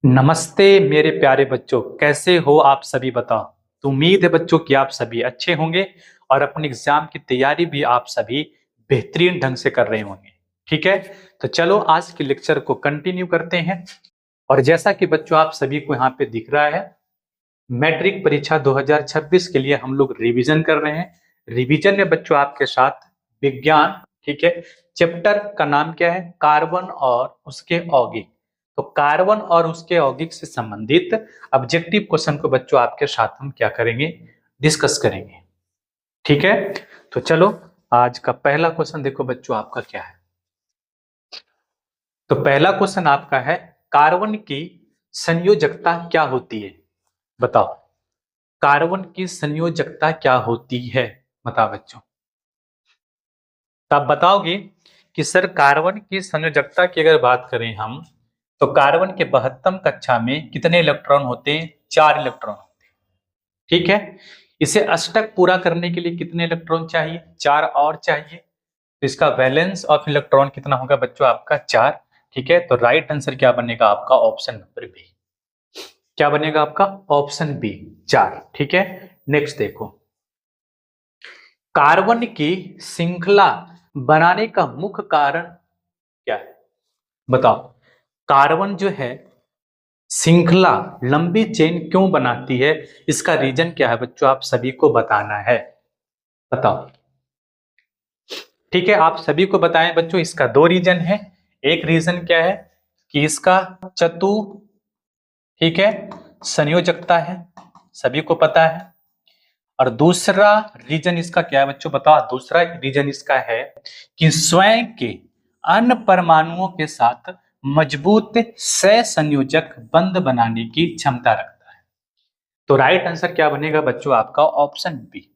नमस्ते मेरे प्यारे बच्चों, कैसे हो आप सभी बताओ। तो उम्मीद है बच्चों कि आप सभी अच्छे होंगे और अपने एग्जाम की तैयारी भी आप सभी बेहतरीन ढंग से कर रहे होंगे। ठीक है, तो चलो आज के लेक्चर को कंटिन्यू करते हैं। और जैसा कि बच्चों आप सभी को यहाँ पे दिख रहा है, मैट्रिक परीक्षा 2026 के लिए हम लोग रिवीजन कर रहे हैं। रिवीजन में बच्चों आपके साथ विज्ञान, ठीक है, चैप्टर का नाम क्या है, कार्बन और उसके यौगिक। तो कार्बन और उसके यौगिक से संबंधित ऑब्जेक्टिव क्वेश्चन को बच्चों आपके साथ हम क्या करेंगे, डिस्कस करेंगे। ठीक है, तो चलो आज का पहला क्वेश्चन देखो बच्चों आपका क्या है। तो पहला क्वेश्चन आपका है, कार्बन की संयोजकता क्या होती है, बताओ। कार्बन की संयोजकता क्या होती है, बताओ बच्चों। तो आप बताओगे कि सर कार्बन की संयोजकता की अगर बात करें हम, तो कार्बन के 72 कक्षा में कितने इलेक्ट्रॉन होते हैं, 4 इलेक्ट्रॉन होते हैं। ठीक है, इसे अष्टक पूरा करने के लिए कितने इलेक्ट्रॉन चाहिए, 4 और चाहिए। तो इसका वैलेंस ऑफ इलेक्ट्रॉन कितना होगा बच्चों आपका, 4। ठीक है, तो राइट आंसर क्या बनेगा आपका, ऑप्शन नंबर बी। क्या बनेगा आपका, ऑप्शन बी, 4। ठीक है, नेक्स्ट देखो, कार्बन की श्रृंखला बनाने का मुख्य कारण क्या है, बताओ। कार्बन जो है श्रृंखला, लंबी चेन क्यों बनाती है, इसका रीजन क्या है बच्चों, आप सभी को बताना है, बताओ। ठीक है, आप सभी को बताएं बच्चों, इसका 2 रीजन है। एक रीजन क्या है कि इसका चतु, ठीक है, संयोजकता है, सभी को पता है। और दूसरा रीजन इसका क्या है बच्चों, बताओ। दूसरा रीजन इसका है कि स्वयं के अन्य परमाणुओं के साथ मजबूत सहसंयोजक बंध बनाने की क्षमता रखता है। तो राइट आंसर क्या बनेगा बच्चों आपका, ऑप्शन बी।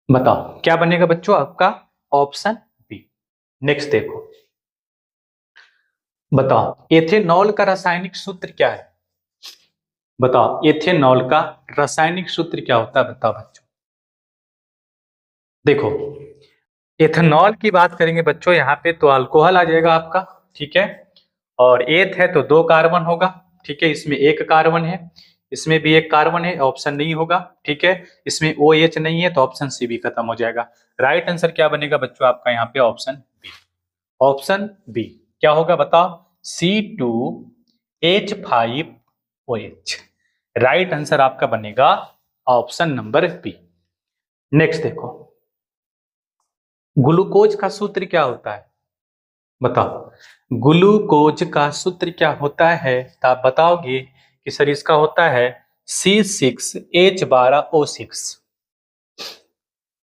बताओ क्या बनेगा बच्चों आपका, ऑप्शन बी। नेक्स्ट देखो, बताओ एथेनॉल का रासायनिक सूत्र क्या है, बताओ। एथेनॉल का रासायनिक सूत्र क्या होता है, बताओ बच्चों। देखो, एथेनॉल की बात करेंगे बच्चों यहाँ पे तो अल्कोहल आ जाएगा आपका, ठीक है। और एथ है तो 2 कार्बन होगा, ठीक है। इसमें 1 कार्बन है, इसमें भी 1 कार्बन है, ऑप्शन नहीं होगा, ठीक है। इसमें ओ एच नहीं है तो ऑप्शन सी भी खत्म हो जाएगा। राइट आंसर क्या बनेगा बच्चों आपका यहाँ पे, ऑप्शन बी। ऑप्शन बी क्या होगा बताओ, C2H5OH। राइट आंसर आपका बनेगा ऑप्शन नंबर बी। नेक्स्ट देखो, ग्लूकोज का सूत्र क्या होता है, बताओ। ग्लूकोज का सूत्र क्या होता है, तो आप बताओगे कि सर इसका होता है C6H12O6।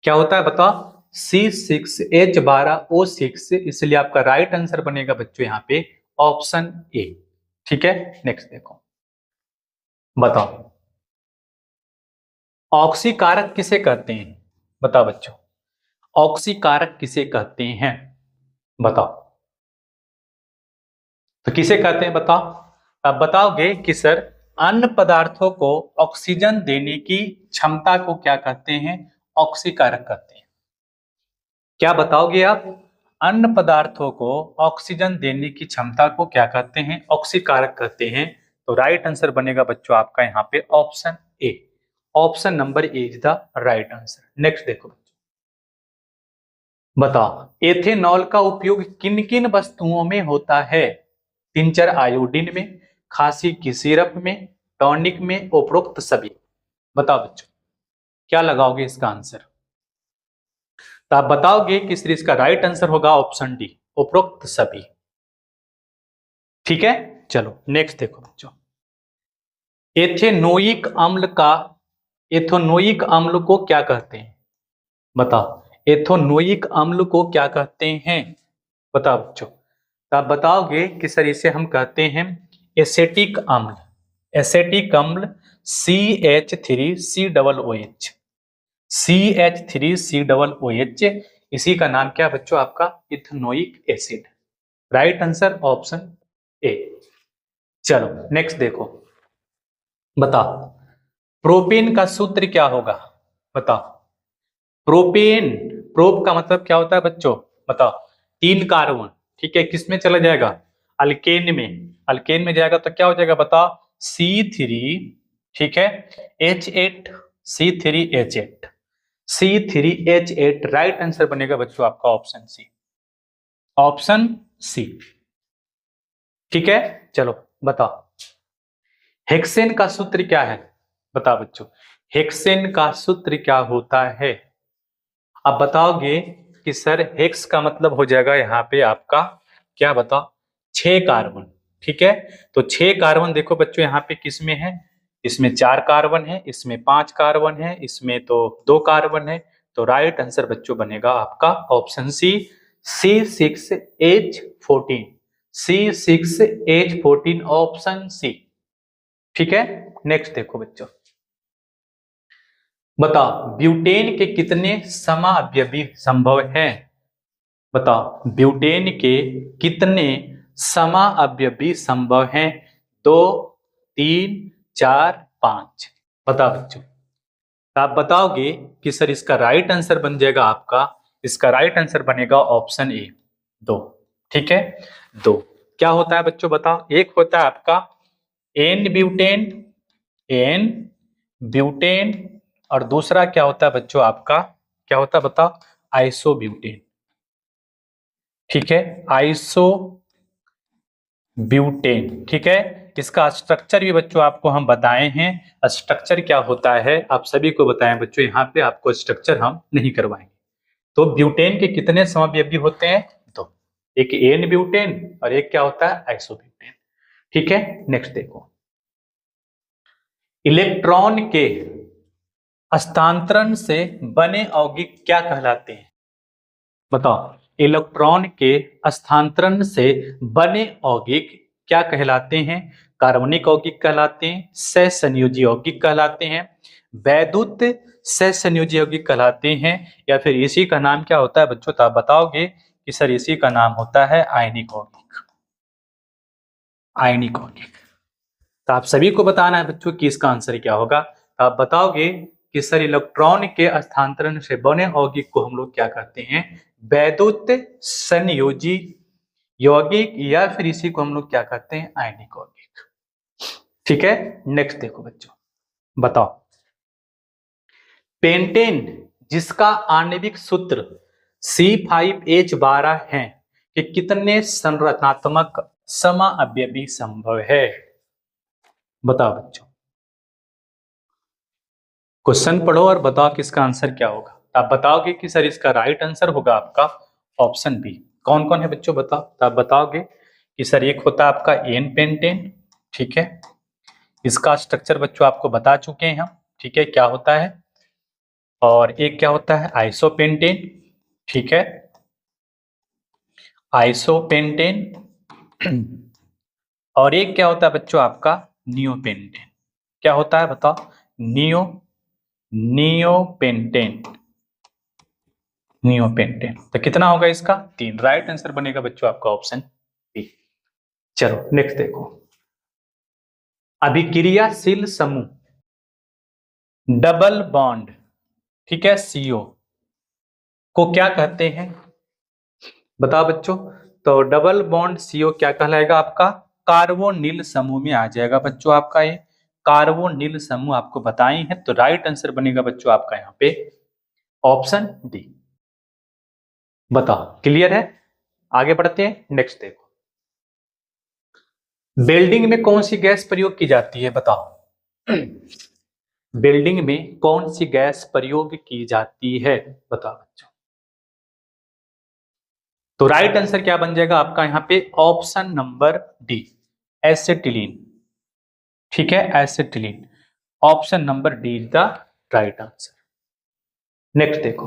क्या होता है बताओ, C6H12O6। इसलिए आपका राइट आंसर बनेगा बच्चों यहाँ पे ऑप्शन ए। ठीक है, नेक्स्ट देखो, बताओ ऑक्सीकारक किसे कहते हैं, बताओ बच्चों। ऑक्सीकारक किसे कहते हैं, बताओ। तो किसे कहते हैं बताओ। आप बताओगे कि सर अन्य पदार्थों को ऑक्सीजन देने की क्षमता को क्या कहते हैं, ऑक्सीकारक कहते हैं। क्या बताओगे आप, अन्य पदार्थों को ऑक्सीजन देने की क्षमता को क्या कहते हैं, ऑक्सीकारक कहते हैं। तो राइट आंसर बनेगा बच्चों आपका यहाँ पे option A. Option number A is the right answer. Next देखो बच्चों, बताओ एथेनॉल का उपयोग किन किन वस्तुओं में होता है, टिंचर आयोडीन में, खांसी की सिरप में, टॉनिक में, उपरोक्त सभी। बताओ बच्चों क्या लगाओगे इसका आंसर। तो आप बताओगे कि श्री इसका राइट आंसर होगा ऑप्शन डी, उपरोक्त सभी। ठीक है, चलो नेक्स्ट देखो बच्चों, एथेनोइक अम्ल का, एथेनोइक अम्ल को क्या कहते हैं, बताओ। एथेनोइक अम्ल को क्या कहते हैं, बताओ बच्चों। तो आप बताओगे कि सर इसे हम कहते हैं एसेटिक अम्ल। एसेटिक अम्ल CH3COOH। CH3COOH, इसी का नाम क्या बच्चों आपका, ethanoic acid. Right answer option A. चलो नेक्स्ट देखो, बताओ प्रोपेन का सूत्र क्या होगा, बताओ। प्रोपेन, प्रोप का मतलब क्या होता है बच्चों, बताओ। 3 कार्बन, ठीक है, किसमें चला जाएगा, अल्केन में जाएगा तो क्या हो जाएगा बताओ, C3, ठीक है, H8, C3H8, C3H8 right answer बनेगा बच्चों आपका ऑप्शन सी, ऑप्शन सी। ठीक है, चलो बताओ हेक्सेन का सूत्र क्या है, बताओ बच्चों हेक्सेन का सूत्र क्या होता है। अब बताओगे कि सर हेक्स का मतलब हो जाएगा यहाँ पे आपका क्या, बताओ 6 कार्बन, ठीक है। तो 6 कार्बन देखो बच्चों यहाँ पे किस में है, इसमें 4 कार्बन है, इसमें 5 कार्बन है, इसमें तो 2 कार्बन है। तो राइट आंसर बच्चों बनेगा आपका option C, C6H14, C6H14 option C. ठीक है, नेक्स्ट देखो बच्चों, बताओ ब्यूटेन के कितने समावयवी संभव हैं, बताओ ब्यूटेन के कितने समावयवी संभव हैं, 2, 3, 4, 5, बताओ बच्चों। तो आप बताओगे कि सर इसका राइट आंसर बन जाएगा आपका, इसका राइट आंसर बनेगा ऑप्शन ए 2, ठीक है। 2 क्या होता है बच्चों बताओ, एक होता है आपका एन ब्यूटेन, एन ब्यूटेन, और दूसरा क्या होता है बच्चों आपका, क्या होता है बताओ, आइसो ब्यूटेन, ठीक है, आइसो ब्यूटेन, ठीक है। इसका स्ट्रक्चर भी बच्चों आपको हम बताए हैं, स्ट्रक्चर क्या होता है आप सभी को बताएं बच्चों, यहाँ पे आपको स्ट्रक्चर हम नहीं करवाएंगे। तो ब्यूटेन के कितने समव्यवी होते हैं, दो, एक एन ब्यूटेन और एक क्या होता है आइसो ब्यूटेन, ठीक है। नेक्स्ट देखो, इलेक्ट्रॉन के हस्तांतरण से बने यौगिक क्या कहलाते हैं, बताओ इलेक्ट्रॉन के हस्तांतरण से बने यौगिक क्या कहलाते हैं, कार्बनिक यौगिक कहलाते हैं, सहसंयोजी यौगिक कहलाते हैं, वैद्युत सहसंयोजी यौगिक कहलाते हैं, या फिर इसी का नाम क्या होता है बच्चों, तो आप बताओगे कि सर इसी का नाम होता है आयनिक यौगिक, आयनिक यौगिक। तो आप सभी को बताना है बच्चों कि इसका आंसर क्या होगा। तो आप बताओगे कि सर इलेक्ट्रॉन के हस्तांतरण से बने यौगिक को हम लोग क्या कहते हैं, वैद्युत संयोजी यौगिक, या फिर इसी को हम लोग क्या कहते हैं आयनिक यौगिक, ठीक है। नेक्स्ट देखो बच्चों, बताओ पेंटेन जिसका आणविक सूत्र C5H12 है कि कितने संरचनात्मक समावयवी संभव है, बताओ बच्चों। क्वेश्चन पढ़ो और बताओ कि इसका आंसर क्या होगा। आप बताओगे कि सर इसका राइट आंसर होगा आपका ऑप्शन बी। कौन कौन है बच्चों बताओ, तो आप बताओगे कि सर एक होता है आपका एन पेंटेन, ठीक है, इसका स्ट्रक्चर बच्चों आपको बता चुके हैं हम, ठीक है क्या होता है, और एक क्या होता है आइसोपेंटेन, ठीक है, आइसोपेंटेन, और एक क्या होता है बच्चों आपका नियोपेंटेन, क्या होता है बताओ, नियोपेंटेन, नियोपेंटेन। तो कितना होगा इसका 3, राइट आंसर बनेगा बच्चों आपका ऑप्शन बी। चलो नेक्स्ट देखो, अभिक्रियाशील समूह डबल बॉन्ड, ठीक है, CO को क्या कहते हैं, बताओ बच्चों। तो डबल बॉन्ड CO क्या कहलाएगा आपका, कार्बोनिल समूह में आ जाएगा बच्चों आपका, ये कार्बोनिल समूह आपको बताए हैं। तो राइट आंसर बनेगा बच्चों आपका यहाँ पे ऑप्शन डी। बताओ क्लियर है, आगे बढ़ते हैं, नेक्स्ट देखो, बिल्डिंग में कौन सी गैस प्रयोग की जाती है, बताओ बिल्डिंग में कौन सी गैस प्रयोग की जाती है, बताओ बच्चों। तो राइट आंसर क्या बन जाएगा आपका यहाँ पे ऑप्शन नंबर डी, एसिटिलीन, ठीक है, acetylene, option number D is the right answer. Next देखो,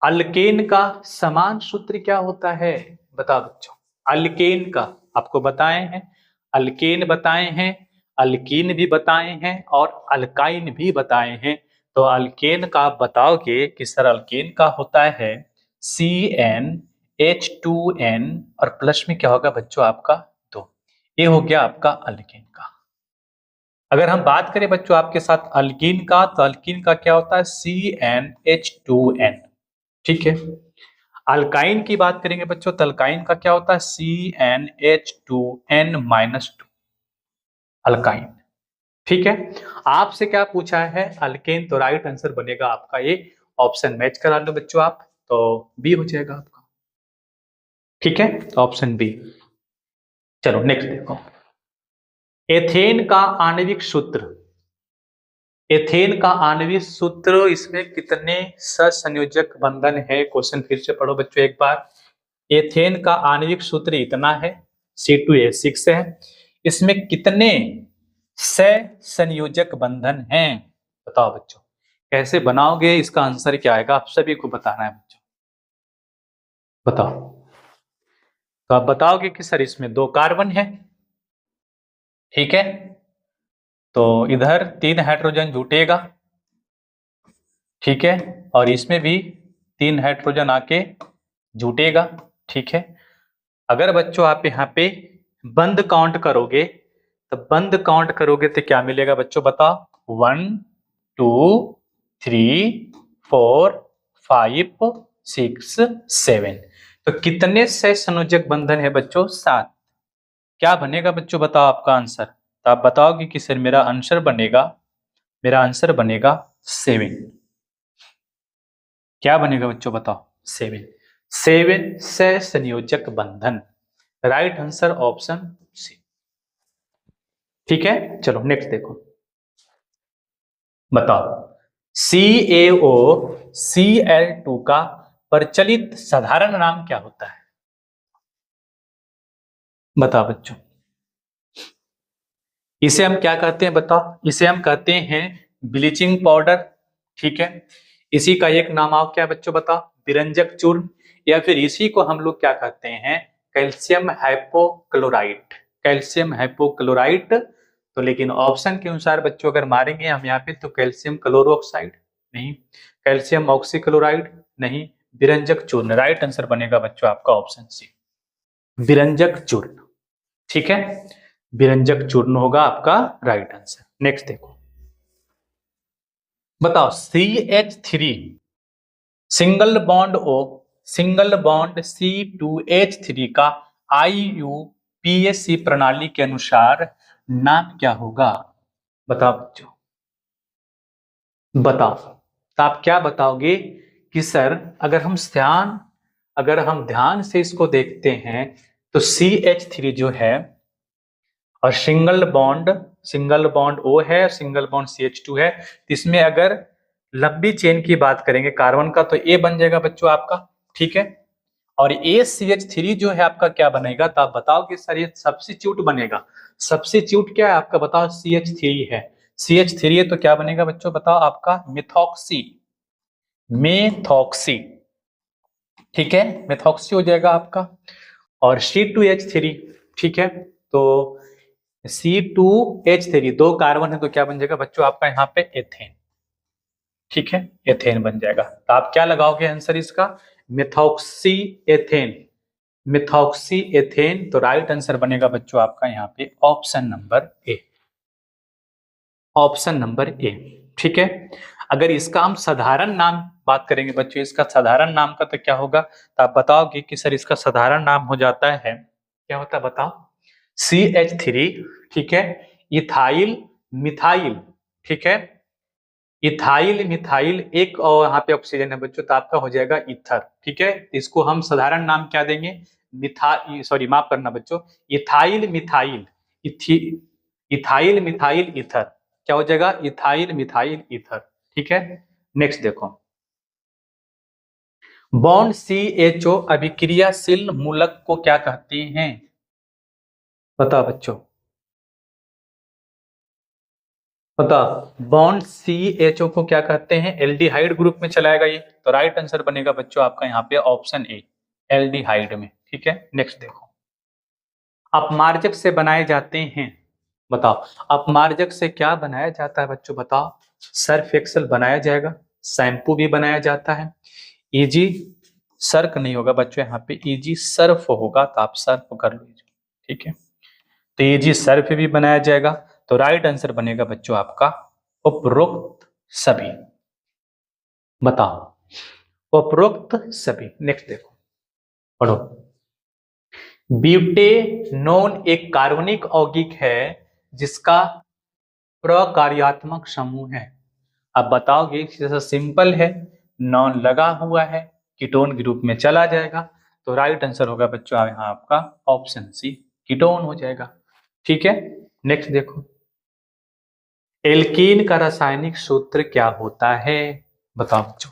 अल्केन का समान सूत्र क्या होता है, बताओ बच्चों। अल्केन का आपको बताए हैं, अल्केन बताए हैं, अल्कीन भी बताए हैं और अल्काइन भी बताए हैं। तो अल्केन का आप बताओगे कि सर अल्केन का होता है CnH2n और प्लस में क्या होगा बच्चों आपका 2, ये हो गया आपका अल्केन का। अगर हम बात करें बच्चों आपके साथ अल्कीन का, तो अल्कीन का क्या होता है CnH2n, ठीक है। अल्काइन की बात करेंगे बच्चों तो अल्काइन का क्या होता है, CnH2n-2 अल्काइन। ठीक है, आपसे क्या पूछा है, अल्केन, तो राइट आंसर बनेगा आपका ये ऑप्शन, मैच करा लो बच्चों आप, तो बी हो जाएगा आपका। ठीक है, ऑप्शन बी। चलो नेक्स्ट देखो, एथेन का आणविक सूत्र, एथेन का आणविक सूत्र, इसमें कितने सहसंयोजक बंधन है, क्वेश्चन फिर से पढ़ो बच्चों एक बार। एथेन का आणविक सूत्र इतना है, C2H6 है, इसमें कितने सहसंयोजक बंधन हैं, बताओ बच्चों कैसे बनाओगे, इसका आंसर क्या आएगा, आप सभी को बताना है बच्चों, बताओ। तो आप बताओगे कि सर इसमें 2 कार्बन है, ठीक है, तो इधर 3 हाइड्रोजन जुटेगा, ठीक है, और इसमें भी 3 हाइड्रोजन आके जुटेगा, ठीक है। अगर बच्चों आप यहाँ पे बंद काउंट करोगे, तो बंद काउंट करोगे तो क्या मिलेगा बच्चों, बताओ, 1 2 3 4 5 6 7, तो कितने सहसंयोजक बंधन है बच्चों, 7। क्या बनेगा बच्चों, बताओ आपका आंसर, तो आप बताओगे कि सर मेरा आंसर बनेगा 7। क्या बनेगा बच्चों, बताओ, 7 सहसंयोजक बंधन, राइट आंसर ऑप्शन सी। ठीक है, चलो नेक्स्ट देखो, बताओ CaO Cl2 का प्रचलित साधारण नाम क्या होता है, बताओ बच्चों। इसे हम क्या कहते हैं, बताओ, इसे हम कहते हैं ब्लीचिंग पाउडर, ठीक है। इसी का एक नाम और क्या बच्चों, बताओ, विरंजक चूर्ण, या फिर इसी को हम लोग क्या कहते हैं, कैल्शियम हाइपोक्लोराइट, कैल्शियम हाइपोक्लोराइट। तो लेकिन ऑप्शन के अनुसार बच्चों अगर मारेंगे हम यहाँ पे, तो कैल्शियम क्लोरोक्साइड नहीं, कैल्शियम ऑक्सीक्लोराइड नहीं, विरंजक चूर्ण, राइट आंसर बनेगा बच्चों आपका ऑप्शन सी, विरंजक चूर्ण। ठीक है, विरंजक चूर्ण होगा आपका राइट आंसर। नेक्स्ट देखो, बताओ CH3 single bond O single bond C2H3 का IUPAC प्रणाली के अनुसार नाम क्या होगा, बताओ बच्चों, बताओ। तो आप क्या बताओगे कि सर अगर हम ध्यान से इसको देखते हैं, तो CH3 जो है और सिंगल बॉन्ड O है, सिंगल बॉन्ड CH2 है, तो इसमें अगर लंबी चेन की बात करेंगे कार्बन का, तो A बन जाएगा बच्चों आपका, ठीक है। और ACH3 जो है आपका क्या बनेगा, तो आप बताओ कि सर ये सब्स्टिट्यूट बनेगा, सब्स्टिट्यूट क्या है आपका, बताओ, CH3 है, CH3 है, तो क्या बनेगा बच्चों, बताओ आपका मेथॉक्सी, मेथॉक्सी, ठीक है, मेथॉक्सी हो जाएगा आपका। और C2H3, ठीक है, तो C2H3 2 कार्बन है, तो क्या बन जाएगा बच्चों आपका यहाँ पे एथेन, ठीक है, एथेन बन जाएगा। तो आप क्या लगाओगे आंसर इसका, मिथॉक्सी एथेन, मिथॉक्सी एथेन, तो राइट आंसर बनेगा बच्चों आपका यहाँ पे option number A, option number A. ठीक है, अगर इसका हम साधारण नाम बात करेंगे बच्चों, इसका साधारण नाम का तो क्या होगा, तो आप बताओगे कि सर इसका साधारण नाम हो जाता है, क्या होता है बताओ, CH3, ठीक है, इथाइल मिथाइल, ठीक है, इथाइल मिथाइल, एक और यहाँ पे ऑक्सीजन है बच्चों, तो आपका हो जाएगा ईथर, ठीक है। इसको हम साधारण नाम क्या देंगे, सॉरी माफ करना बच्चों, ethyl methyl, ethyl methyl ether, क्या हो जाएगा, इथाइल मिथाइल ईथर, ठीक है। नेक्स्ट देखो, बॉन्ड CHO अभिक्रियाशील मूलक को क्या कहते हैं, बताओ बच्चों, पता, बॉन्ड CHO को क्या कहते हैं, एल्डिहाइड ग्रुप में चलाएगा ये, तो राइट आंसर बनेगा बच्चों आपका यहाँ पे ऑप्शन ए, एल्डिहाइड में, ठीक है। नेक्स्ट देखो, अपमार्जक से बनाए जाते हैं, बताओ, अपमार्जक से क्या बनाया जाता है बच्चों, बताओ, सर्फ एक्सेल बनाया जाएगा, शैम्पू भी बनाया जाता है, इजी सर्क नहीं होगा बच्चों, यहाँ पे इजी सर्फ होगा, तो आप सर्फ कर लीजिए, ठीक है, तो इजी सर्फ भी बनाया जाएगा, तो राइट आंसर बनेगा बच्चों आपका उपरोक्त सभी, बताओ, उपरोक्त सभी। नेक्स्ट देखो, पढ़ो। ब्यूटेनोन एक कार्बनिक यौगिक है जिसका प्रकार्यात्मक समूह है। अब बताओगे, जैसा सिंपल है, नॉन लगा हुआ है, कीटोन ग्रुप में चला जाएगा, तो राइट आंसर होगा बच्चों यहाँ आपका ऑप्शन सी, कीटोन हो जाएगा। ठीक है, नेक्स्ट देखो। एल्कीन का रासायनिक सूत्र क्या होता है? बताओ बच्चों,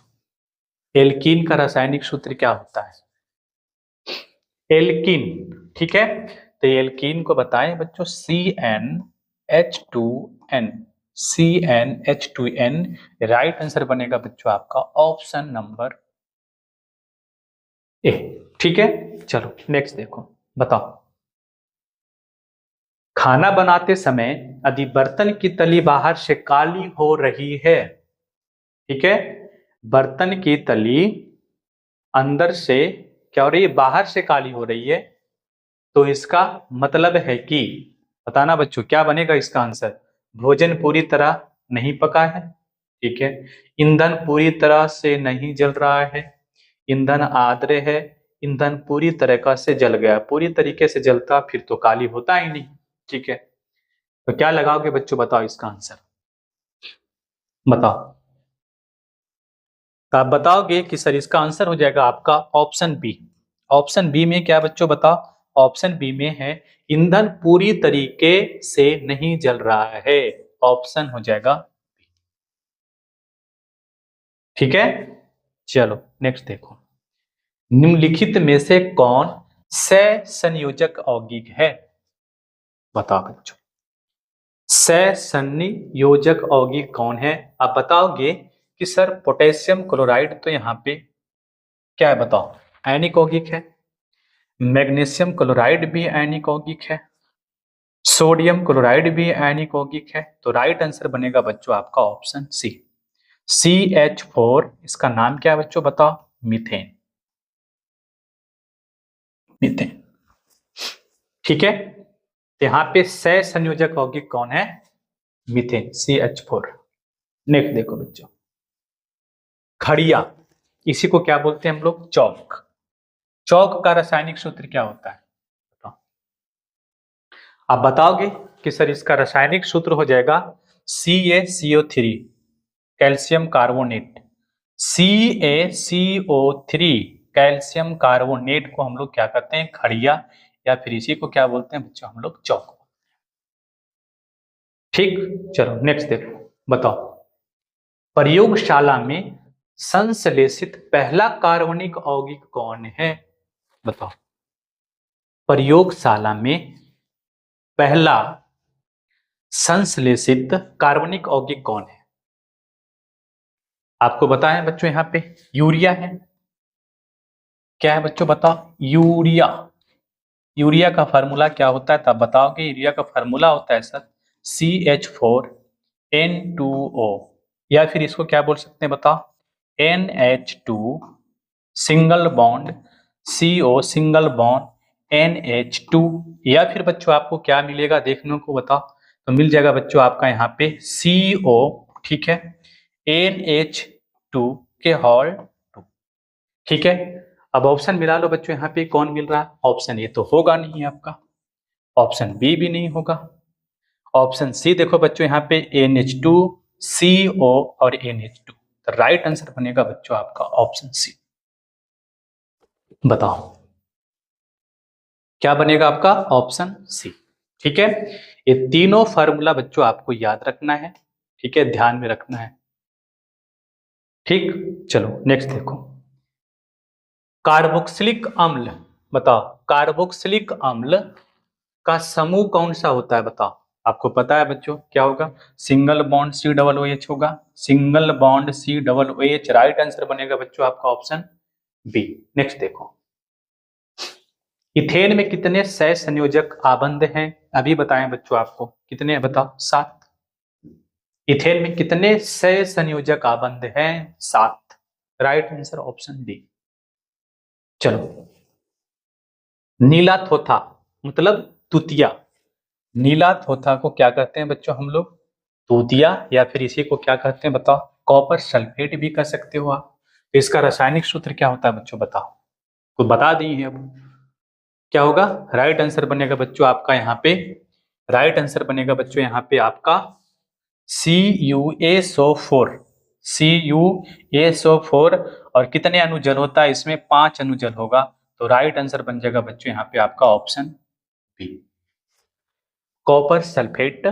एल्कीन का रासायनिक सूत्र क्या होता है? एल्कीन, ठीक है, तो एल्कीन को बताएं बच्चों, CnH2n, CnH2n। राइट आंसर बनेगा बच्चों आपका ऑप्शन नंबर ए। ठीक है, चलो नेक्स्ट देखो, बताओ। खाना बनाते समय यदि बर्तन की तली बाहर से काली हो रही है, ठीक है, बर्तन की तली अंदर से क्या हो रही है, बाहर से काली हो रही है, तो इसका मतलब है कि, बताना बच्चों क्या बनेगा इसका आंसर? भोजन पूरी तरह नहीं पका है, ठीक है, ईंधन पूरी तरह से नहीं जल रहा है, ईंधन आद्र है, ईंधन पूरी तरह से जल गया। पूरी तरीके से जलता फिर तो काली होता ही नहीं, ठीक है, तो क्या लगाओगे बच्चों, बताओ इसका आंसर, बताओ। तो आप बताओगे कि सर इसका आंसर हो जाएगा आपका ऑप्शन बी। ऑप्शन बी में क्या बच्चों, बताओ। ऑप्शन बी में है ईंधन पूरी तरीके से नहीं जल रहा है, ऑप्शन हो जाएगा, ठीक है। चलो नेक्स्ट देखो। निम्नलिखित में से कौन सहसंयोजक यौगिक है? बताओ बच्चों, सहसंयोजक यौगिक कौन है? आप बताओगे कि सर पोटेशियम क्लोराइड तो यहाँ पे क्या है, बताओ, आयनिक यौगिक है, मैग्नीशियम क्लोराइड भी आयनिक यौगिक है, सोडियम क्लोराइड भी आयनिक यौगिक है, तो राइट आंसर बनेगा बच्चों आपका ऑप्शन सी, CH4। इसका नाम क्या है बच्चों, बताओ, मीथेन, मीथेन, ठीक है। यहाँ पे सहसंयोजक यौगिक कौन है? Methane, CH4। नेक्स्ट देखो बच्चों, खड़िया, इसी को क्या बोलते हैं हम लोग, चौक। चौक का रासायनिक सूत्र क्या होता है, बताओ। आप बताओगे कि सर इसका रासायनिक सूत्र हो जाएगा CaCO3, calcium carbonate. CaCO3 calcium carbonate को हम लोग क्या करते हैं, खड़िया, या फिर इसी को क्या बोलते हैं बच्चों हम लोग, चौक। ठीक, चलो नेक्स्ट देखो, बताओ। प्रयोगशाला में संश्लेषित पहला कार्बनिक यौगिक कौन है? बताओ, प्रयोगशाला में पहला संश्लेषित कार्बनिक यौगिक कौन है? आपको बताएं बच्चों, यहाँ पे यूरिया है। क्या है बच्चों, बताओ, यूरिया। यूरिया का फार्मूला क्या होता है, तब बताओगे। यूरिया का फार्मूला होता है सर CH4N2O, या फिर इसको क्या बोल सकते हैं, बताओ, NH2 single bond CO single bond NH2, या फिर बच्चों आपको क्या मिलेगा देखने को, बताओ, तो मिल जाएगा बच्चों आपका यहाँ पे CO, ठीक है, NH2 के होल 2, ठीक है। अब ऑप्शन मिला लो बच्चों, यहाँ पे कौन मिल रहा है, ऑप्शन ए तो होगा नहीं आपका, ऑप्शन बी भी नहीं होगा, ऑप्शन सी देखो बच्चों, यहाँ पे NH2CO और NH2, तो राइट आंसर बनेगा बच्चों आपका ऑप्शन सी। बताओ क्या बनेगा आपका, ऑप्शन सी, ठीक है। ये तीनों फार्मूला बच्चों आपको याद रखना है, ठीक है, ध्यान में रखना है, ठीक। चलो नेक्स्ट देखो, कार्बोक्सिलिक अम्ल, बताओ, कार्बोक्सिलिक अम्ल का समूह कौन सा होता है, बताओ। आपको पता है बच्चों क्या होगा, सिंगल बॉन्ड COOH होगा, single bond COOH, right answer बनेगा बच्चों आपका ऑप्शन बी। नेक्स्ट देखो, इथेन में कितने सहसंयोजक आबंध हैं? अभी बताएं बच्चों, आपको कितने हैं, बताओ, 7। इथेन में कितने सहसंयोजक आबंध हैं? 7, राइट आंसर ऑप्शन डी। चलो, नीला थोथा मतलब तुतिया, नीला थोथा को क्या कहते हैं बच्चों हम लोग, तूतिया, या फिर इसी को क्या कहते हैं, बताओ, कॉपर सल्फेट भी कह सकते हो आप। तो इसका रासायनिक सूत्र क्या होता है बच्चों, बताओ। को बता दी है। अब क्या होगा? राइट आंसर बनेगा बच्चों आपका यहाँ पे, राइट आंसर बनेगा बच्चों यहाँ पे आपका CuSO4, CuSO4। और कितने अणुजल होता है इसमें? 5 अणुजल होगा। तो राइट आंसर बन जाएगा बच्चों यहाँ पे आपका ऑप्शन बी, कॉपर सल्फेट।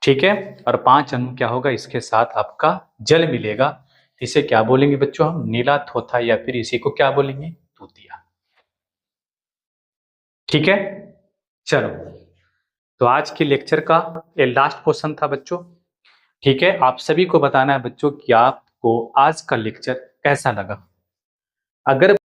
ठीक है, और 5 अणु क्या होगा इसके साथ आपका जल मिलेगा। इसे क्या बोलेंगे बच्चों हम? नीला थोथा, या फिर इसी को क्या बोलेंगे? तूतिया। ठीक है, चलो तो आज के लेक्चर का ये लास्ट क्वेश्चन था बच्चों। ठीक है, आप सभी को बताना है बच्चों कि आपको आज का लेक्चर कैसा लगा। अगर